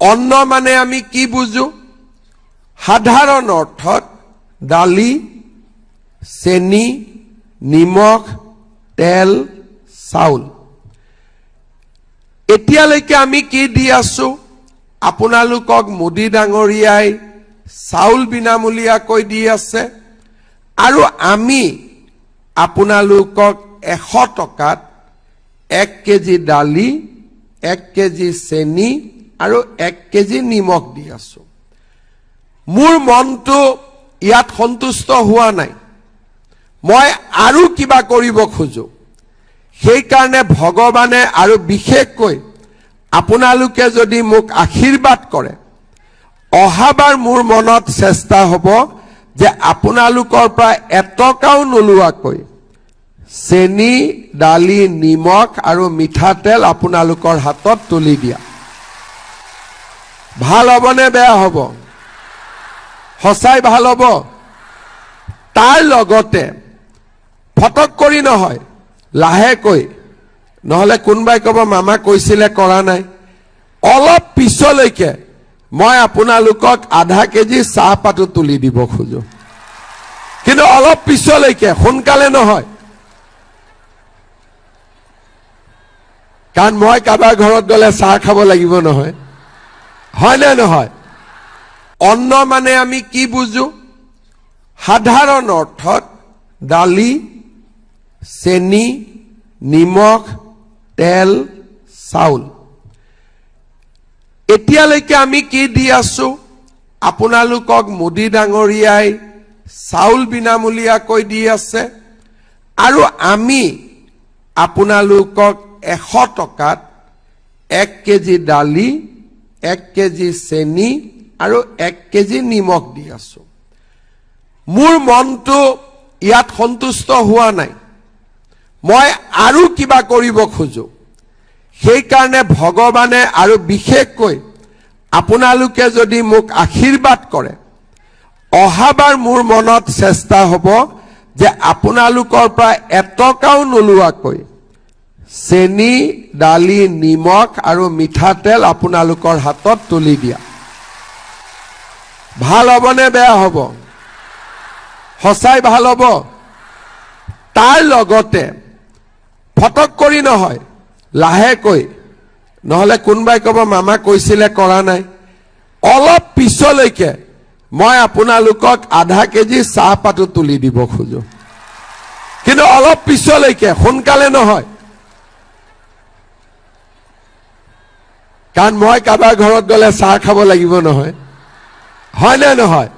অন্ন মানে আমি কি বুঝো? সাধারণ অর্থত দালি, চেনি, নিমখ, তেল, চাউল। এতিয়ালৈকে আমি কি দি আছো? আপোনালোকক মোদী ডাঙৰীয়াই চাউল বিনামূলীয়াকৈ দি আছে, আৰু আমি আপোনালোকক 100 টকাত 1 কেজি দালি, 1 কেজি চেনি আৰু 1 কেজি নিমখ দি আছো। মোৰ মনটো ইয়াত সন্তুষ্ট হোৱা নাই, মই আৰু কিবা কৰিব খোজো। সেইকাৰণে ভগৱানে আৰু বিশেষকৈ আপোনালোকে যদি মোক আশীৰ্বাদ কৰে, অহাবাৰ মোৰ মনত চেষ্টা হ'ব যে আপোনালোকৰ পৰা এটকাও নোলোৱাকৈ চেনি, দালি, নিমখ আৰু মিঠাতেল আপোনালোকৰ হাতত তুলি দিয়া। ভাল হ'বনে বেয়া হ'ব? সঁচাই ভাল হ'ব? তাৰ লগতে ফটক কৰি নহয়, লাহেকৈ, নহলে কোনোবাই ক'ব মামা কৈছিলে কৰা নাই, অলপ পিছলৈকে মই আপোনালোকক আধা কেজি চাহপাতো তুলি দিব খোজো। কিন্তু অলপ পিছলৈকে, সোনকালে নহয়। কাৰণ মই কাৰোবাৰ ঘৰত গ'লে চাহ খাব লাগিব নহয়, হয় নে নহয়? অন্ন মানে আমি কি বুঝো? সাধারণ অর্থত দালি, চেনি, নিমখ, তেল, চাউল। এতিয়ালৈকে আমি কি দি আছো? আপোনালোকক মোদী ডাঙৰীয়াই চাউল বিনামূলীয়াকৈ দি আছে, আৰু আমি আপোনালোকক 100 টকাত 1 কেজি দালি, 1 কেজি চেনি আৰু 1 কেজি নিমখ দি আছো। মোৰ মনটো ইয়াত সন্তুষ্ট হোৱা নাই, মই আৰু কিবা কৰিব খোজো। সেইকাৰণে ভগৱানে আৰু বিশেষকৈ আপোনালোকে যদি মোক আশীৰ্বাদ কৰে, অহাবাৰ মোৰ মনত চেষ্টা হ'ব যে আপোনালোকৰ পৰা এটকাও নোলোৱাকৈ চেনি, দালি, নিমখ আৰু মিঠাতেল আপোনালোকৰ হাতত তুলি দিয়া। ভাল হ'বনে বেয়া হ'ব? সঁচাই ভাল হ'ব? তাৰ লগতে ফটক কৰি নহয়, লাহেকৈ, নহলে কোনোবাই ক'ব মামা কৈছিলে কৰা নাই, অলপ পিছলৈকে মই আপোনালোকক আধা কেজি চাহপাতো তুলি দিব খোজো। কিন্তু অলপ পিছলৈকে, সোনকালে নহয়। কাৰণ মই কাৰোবাৰ ঘৰত গ'লে চাহ খাব লাগিব নহয়, হয় নে নহয়?